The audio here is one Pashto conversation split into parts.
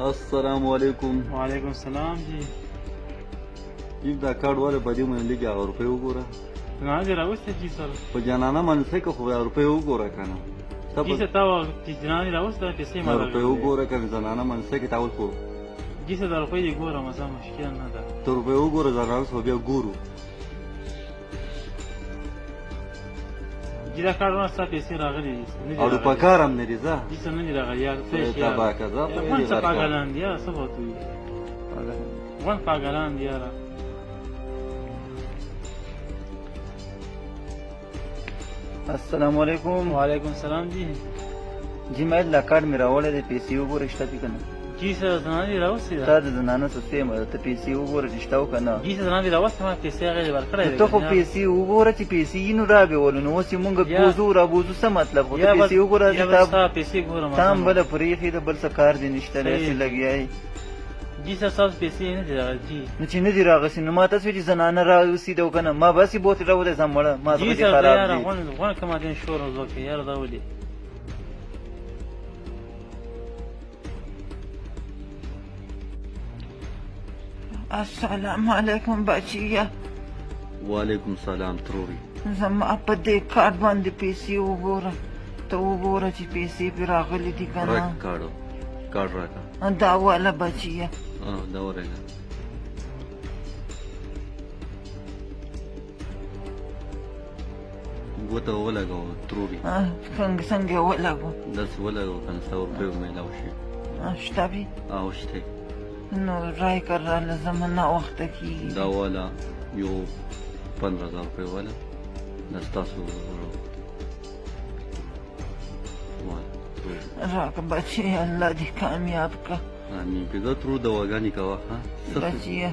السلام علیکم. وعلیکم السلام جی. دا کارډ والا په دې باندې لږ هغه روپۍ وګوره. نه دې راوسته جي سر. په جانانه منځ کې خو روپۍ وګوره کنه. جي سر تا چې جنان راوسته پیسې ما روپۍ وګوره کنه جانانه منځ کې تاول خو. جي سر دا روپۍ دې ګوره مسا مشکل نه ده. ته روپۍ وګوره جانانه خو بیا ګورو. جی دا کارونه ستا پیسې راغلي دي. او په کار هم نه دي ځه. جي سر نه دي راغلي یار څه شي. تا باکه ځه په دې څه پاګلان دي یار څه وته وي. وان پاګلان دي یار. السلام علیکم. وعلیکم السلام جی. جی ما دا کارډ مې راوړی دی پیسې وګوره شته دي که نه. جی سر زنانه دې راوستې ده. تا د زنانه څه یم ته پیسې وګوره چې شته او که نه. جی سر زنانه دې راوستې ما پیسې هغې دې ورکړی دی. ته خو پیسې وګوره چې پیسې یي نو رابېولو نو اوس یې مونږ بوزو رابوزو څه مطلب خو ته پیسې وګوره پیسې ګورم تا هم بله پرېښې ده بل څه کار دې نشته داسې لګیا یې. جی سر ستاسو پیسې نه دي راغلي جی. نو چې نه دي راغسې نو ما ته څه چې زنانه راوسېده او که نه ما بسې بوتې راوتی ځم مړه ما زړه دې خراب دی. جی سر غونه که ما دې شور وکړې یاره دا ولې. السلام علیکم بچیه. وعلیکم سلام تروري. زما په دې کارت باندې پیسې وګوره. ته وګوره چې پیسې پې راغلي دي که نه. کارډ راکړه. دا واله بچیه. دا ورېږه. ګوته ولګوه تروري. څنګه یې ولګو؟ داسې ولګوه که نه 100 روپۍ میلاو شي. شته وي؟ او شته. نو رای کړه راله زما ناوخته کېږي. دا والا یو 15,000 روپۍ والا دا ستاسو راکړه بچیه الله دې کامیاب کړه. امین. پیدا ترور دواګانې کوه بچیه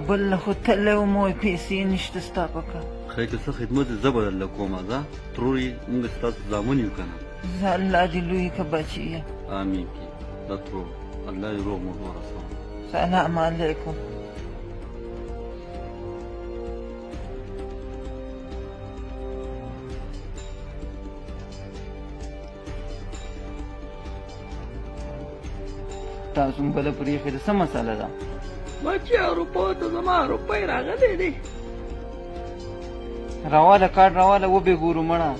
بل خو تللی وم وایي پیسې نشته ستا په کار. خیر که څه خدمت زه به درله کومه ځه ترورې موږ ستاسو زامن یو که نه. زه الله دې لوی کړه بچیه. امین کې دا ترور الله دې روغ موږ ورسوه. سلام علیکم. تاسو هم بله پرېښې ده څه مسله ده؟ بچیه روپو ته زما روپۍ راغلی دی. راواله کارډ راواله وبې ګورو مړه.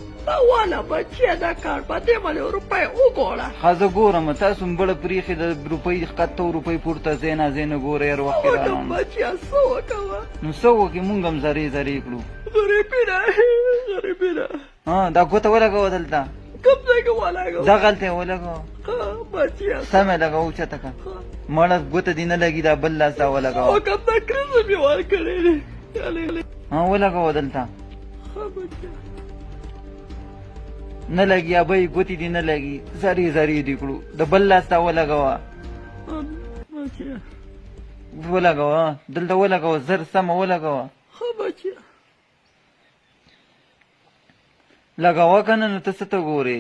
واله بچیه دا کار په دې باندې روپۍ وګوره. ښه زه ګورم تاسو هم بله پرېښې ده روپۍ ښکته روپۍ پورته ځای نه ځای نه ګوره هر وخت کې وکړم بچیه څه وکړمه. نو څه وکړې مونږ هم زرې زرې کړو. غریبي ده. دا ګوته ولګوه دلته. کوم ځای کې ولګوه؟ دغلته یې ولګوه. بچیه سمه لګوه اوچته که مړه ګوته دې نه لګي دا بل لاس دا ولګوه. او کوم دا کرزه مې ورکړی دی. ولګوه دلته نه لګي ابۍ ګوتې دې نه لګي زرې زرې دې کړو د بل لاس ته ولګوه. ولګوه دلته ولګوه زر سمه ولګوه. لګوه که نه نو ته څه ته ګورې.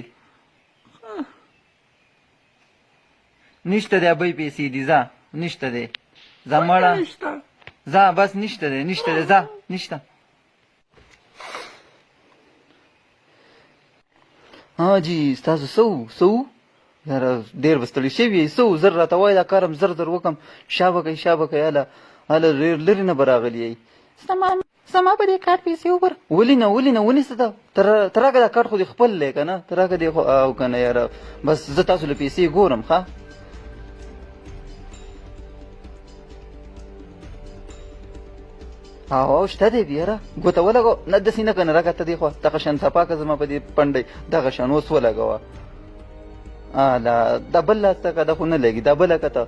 نشته دی ابۍ پیسې دي ځه نشته دی ځه مړه ځه بس نشته دی نشته دی ځه نشته. جی ستاسو څه وو یاره ډېر به ستړي شوي یې څه وو زر راته وایه دا کار هم زر زر وکړم شا به کوئ شا به کوئ هله ډېر لرې نه به راغلي یئ. زما په دې کارت پیسې وګوره. ولې نه ونیسه ته ته راکړه دا کارت خو دې خپل دی که نه ته راکړه دې خو او که نه یاره بس زه تاسو له پیسې ګورم ښه. او شته دی یاره ګوته ولګوه نه داسې نه که نه راکړه ته دې خوا دغه شان صفا که زما په دې پنډۍ دغه شان اوس ولګوه. دا بل لاس ته که دا خو نه لګي دا بله که ته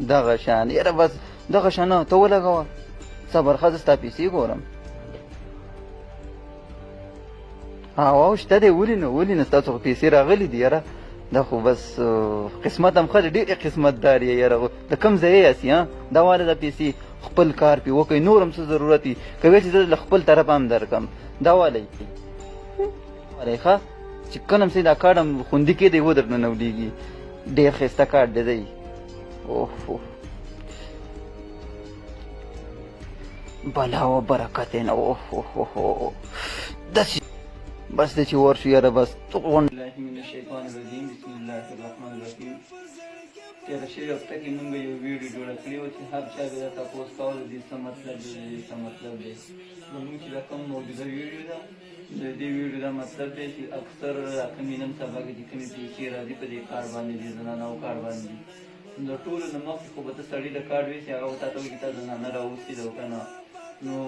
دغه شان یاره بس دغه شان ته ولګوه. صبر ښه زه ستا پیسې ګورم. او شته دی ولې نه ستاسو خو پیسې راغلي دي یاره دا خو بس قسمت هم ښه دی ډېر قسمتدار یې یاره د کوم ځای یاستې دا واله دا پیسې خپل کار پې وکړئ نور هم څه ضرورت وي که ویل چې زه له خپل طرفه هم درکړم دا والی ښه چې کله هم صحیح دا کارډ هم خوندي کېدی ودر ننولیږي ډېر ښایسته کارډ دی. اوه بلا و برکت نه اوه داسې بس دی چې ورشو یاره بس غونډه الله من الشیطان الرجیم بسم الله الرحمن الرحیم تېره شوې هفته کې موږ یو ویډیو جوړه کړې وه چې هر چا بیا تپوس کول د دې څه مطلب دی د دې څه مطلب دی زموږ چې دا کوم موجوده ویډیو ده د دې ویډیو دا مطلب دی چې اکثر دا کومې نن سبا کې چې کومې پیسې راځي په دې کار باندې دي زنانو کار باندې دي د ټولو نه مخکې خو به ته سړي د کارډ ویسې هغه به تا ته وایي چې تا زنانه راوستې ده او که نه نو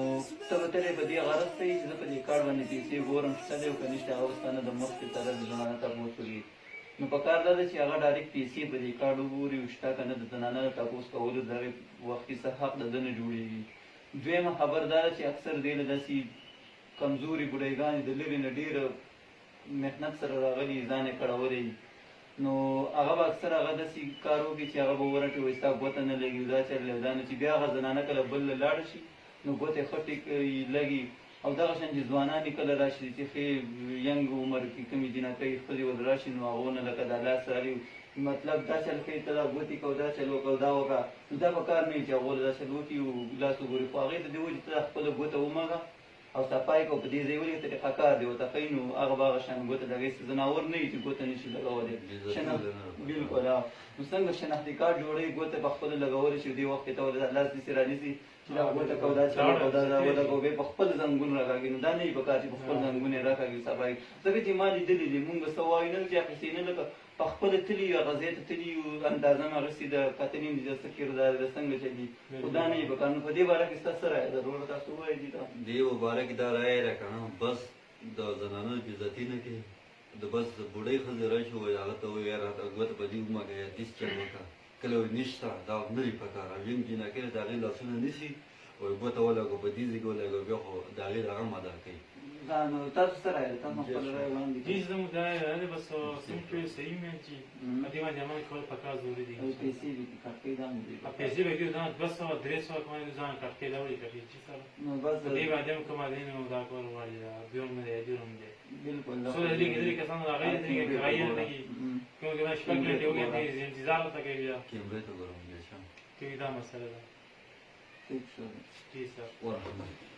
ته به تلې په دې غرض ته یې چې زه په دې کارډ باندې پیسې ګورم شته دی او که نشته هغه به ستا نه د مخکې طرف د زنانه تپوس وکړي نو په کار دا ده چې هغه ډایرکټ پیسې په دې کارډ وګوري او شته که نه د زنانه د تپوس کولو د هغې وختي څه حق د ده نه جوړېږي دویمه خبر دا ده چې اکثر دی له داسې کمزوري بوډایګانې د لرې نه ډېره محنت سره راغلي ځان یې کړولی نو هغه به اکثر هغه داسې کار وکړي چې هغه به ورټي وایي ستا ګوته نه لګي دا چل دا نه چې بیا هغه زنانه کله بل له لاړه شي نو ګوتې خټې لګي او دغه شان چې ځوانان یې کله راشي چې ښې ینګ عمر کې کومې جنکۍ ښځې ول راشي نو هغو نه لکه دا لاس رالي مطلب دا چل کوي ته دا ګوتې کوه دا چل وکړه دا وکړه نو دا به کار نه وي چې هغو دا چل وکړي او لاس وګوري خو هغې ته دې وایي چې ته خپله ګوته ومږه او صفای کو په دې ځای ولې طریقه کار دی ورته ښایي نو هغه به هغه شان ګوته د هغې ځناور نه وي چې ګوته نشي لګولی بلکل نو څنګه شناختي کارډ جوړوي ګوته په خپله لګولی شي دې وخت کې ته ورته لاس داسې رانیسي چې دا ګوته کوه دا چل وکړه دا ولګوه بیا په خپل زنګون راکاږي نو دا نه وي پکار چې په خپل زنګون یې راکاږي صفای ځکه چې ما لیدلي دي مونږ څه وایو نه چې اخیستې نه لکه په خپله تلي یو هغه ځای ته تلي یو اندازه مې اخیستې د کتنې مې د څه کردار د څنګه چلي خو دا نه وي پکار نو په دې باره کې ستا څه رایه ده وروڼه تاسو ووایئ دي ته دې مبارک دا رایه ده که نه بس د زنانو بېعزتي نه کوي د بس د بوډۍ ښځې راشي وایي هغه ته وایي یاره ګوته په دې ومږه یا دېس چل وکړه کله وایي نشته دا نه وي پکار او یم جنکۍ د هغې لاسونه نیسي وایي ګوته ولګوه په دې ځای کې ولګوه بیا خو د هغې دغه هم ادا کوي دا نو تاسو څه رایه ده تاسو خپله رایه وړاندې جی زموږ دا رایه ده بس څنګه چې صحیح مې چې په دې باندې عمل کول پکار ضروري دي او پیسې دي چې کټکۍ دا هم دي پیسې به دې ځان 200 300 کومه ځان کټکې دا وړي کوي چې سره نو بس دې باندې هم کومه دې نو دا کول وړي دا بیا هم دې دې هم دې بلکل سو دې کې کسان راغلي دې کې راځي نه کی کومه کې شپږ منټه وګورئ دې انتظار وکړئ بیا کیمرې ته ګورم بیا شم کې دا مسله ده ٹھیک شو جی سر ورحمت